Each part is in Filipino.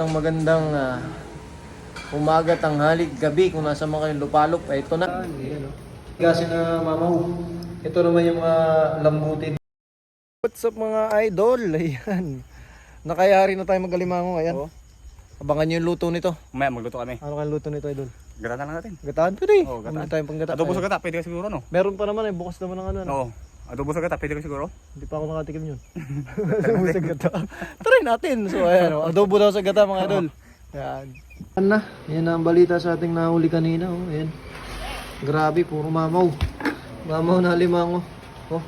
Ang magandang umaga, tanghali, gabi kung nasa mga kayong lupalop ay ito na. Kasi na mamaw. Ito naman yung mga lambutin. What's up mga idol? Ayan. Nakayari na tayo mag-alimango. Ayan. Oo. Abangan nyo yung luto nito. Maya magluto kami. Ano kayong luto nito, idol? Gata na lang natin. Gataan? Pwede. Oo, gataan. Ano tayong panggata? Adobo sa gata, pwede ka siguro no? Meron pa naman eh. Bukas naman ng ano. Oo. Adobo sa gata, pwede ka siguro? Hindi pa ako nakatikim yun. Adobo sa gata. Try natin. So ayan. Adobo daw sa gata mga idol. Ayan. Yan na. Yan na ang balita sa ating nahuli kanina. Oh. Ayan. Grabe. Puro mamaw. Mamaw na limango. Oh.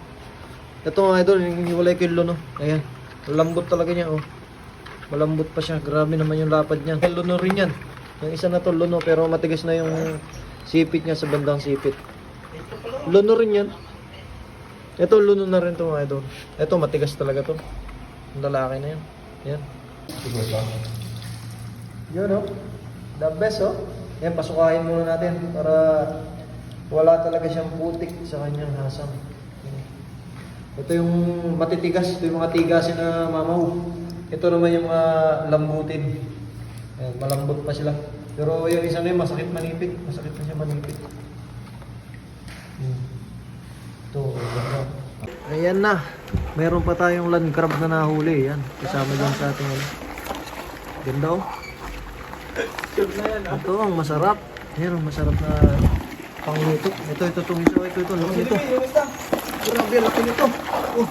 Ito mga idol. Yung hiwalay kilo no. Ayan. Lambot talaga niya. Oh. Malambot pa siya. Grabe naman yung lapad niya. Luno rin yan. Yung isa na to luno. Pero matigas na yung sipit niya sa bandang sipit. Luno rin yan. Ito luno na rin to mga idol. Ito matigas talaga to. Ang lalaki na yan. Yan. Yun oh. The best oh. Yan, pasukahin muna natin para wala talaga siyang putik sa kanyang hasang. Ito yung matitigas. Ito yung mga tigasin na mamaw. Ito naman yung mga lambutin. Ayan, malambot pa sila. Pero yung isa na yun, masakit manipit. Masakit na siya manipit. Ito, ganda. Ayan na. Meron pa tayong land crab na nahuli. Yan, kasama dyan sa ating ano. Ganda oh. Ito ang masarap. Ayan ang masarap na pangluto. Ito, itong isa. Ito, laki nito. Grabe, laki nito. Oh.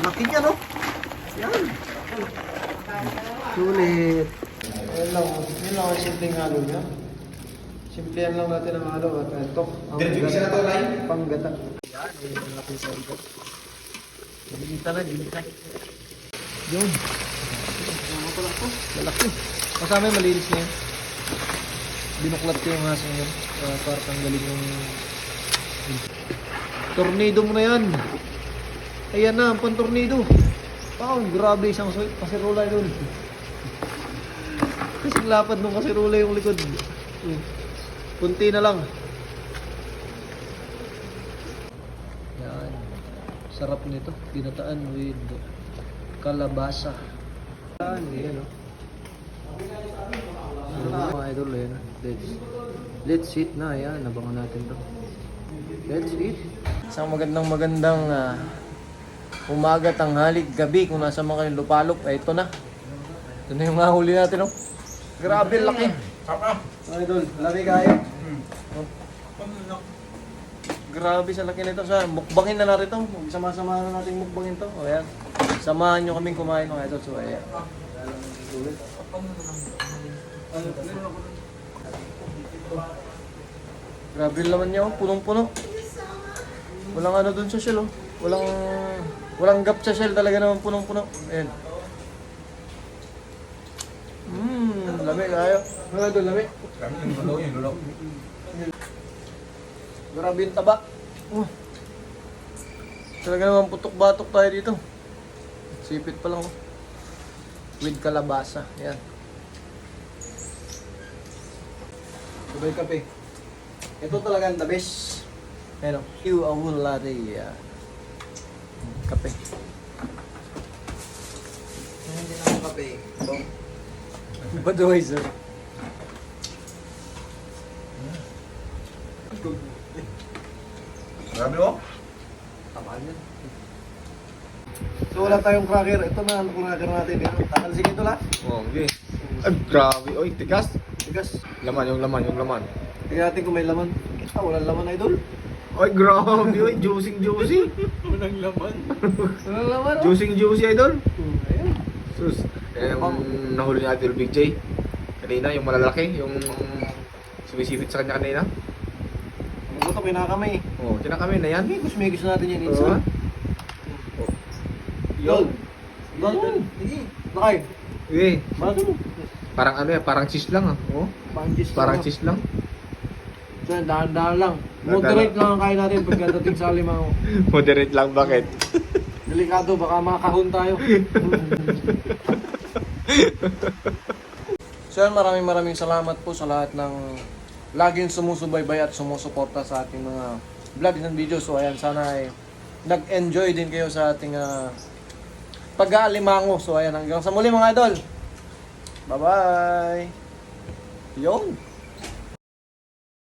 Laki niya no. Yan. Sulit. Ayan lang. Yan lang ang simpleng halo niya. Simplihan lang natin ang halo at ito. Ang panggata. Yan. Ayan natin sa ito. Ginita. Yun. Pala ito. Lalaki. Kasama yung malinis na yun. Binuklat ko yung hasang yun. Para tanggalin yung tornado mo na yan. Ayan na, ang pantornado. Wow, grabe isang kasirula yun. Kasing lapad nung kasirula yung likod. Kunti na lang. Yan. Sarap nito. Ginataan with kalabasa. Yan o. Mga idol yan. Let's eat na. Yan. Nabangan natin to. Let's eat. Isang magandang umaga, tanghali, gabi kung nasa mga kayong lupalop ay ito na. Ito na yung mahuli natin oh. Grabe laki. Mga idol, laki kaya. Oh. Grabe sa laki nito. Sa mukbangin na natin ito. Sama-sama na natin mukbangin to. O yan. Samahan nyo kaming kumain mga idol. So ayan. Grabe naman niya oh. Punong-puno. Walang ano dun sa shell oh. Walang gap sa shell talaga naman punong-puno. Ayan. Lami kayo. Mga idol, lami. Grabe yung taba. Talaga naman putok-batok tayo dito. Sipit pa lang. With kalabasa. Yan. Sabay kape. Ito talaga ang the best. Ayan o. You a wool latte. Kape. Hindi naman kape. Budweiser. Grabe oh. Tamaan yan. So wala tayong cracker. Ito na ang cracker natin. Takalsing ito la. Oh, okay. Ay, grabe. Oy, tigas. Tigas. Yung laman. Tingnan natin kung may laman. Kita, walang laman idol. Oy, grabe. Oy, juicy. Walang laman. Walang laman oh. Juicy, idol. Ayan. Sus. Yung nahuli ni Idol Big J. Kanina, yung malalaki. Yung sumisipit sa kanya kanina. Ang ito, kinakamay. Oh, kinakami na yan. Migos natin yan Oo. insa. Yun. Yun. Sige. Bakay. Okay. Bakit mo? Parang ano yan, parang cheese lang ah. Oh, parang cheese lang. So, dahan-dahan lang. Moderate lang ang kain natin pagkadating sa limango. Moderate lang, bakit? Delikado, baka makahon tayo. So yan, maraming salamat po sa lahat ng laging sumusubaybay at sumusuporta sa ating mga vlogs and videos. So ayan, sana ay nag-enjoy din kayo sa ating pag-aalimango. So ayan, hanggang sa muli mga idol. Bye-bye! Yung!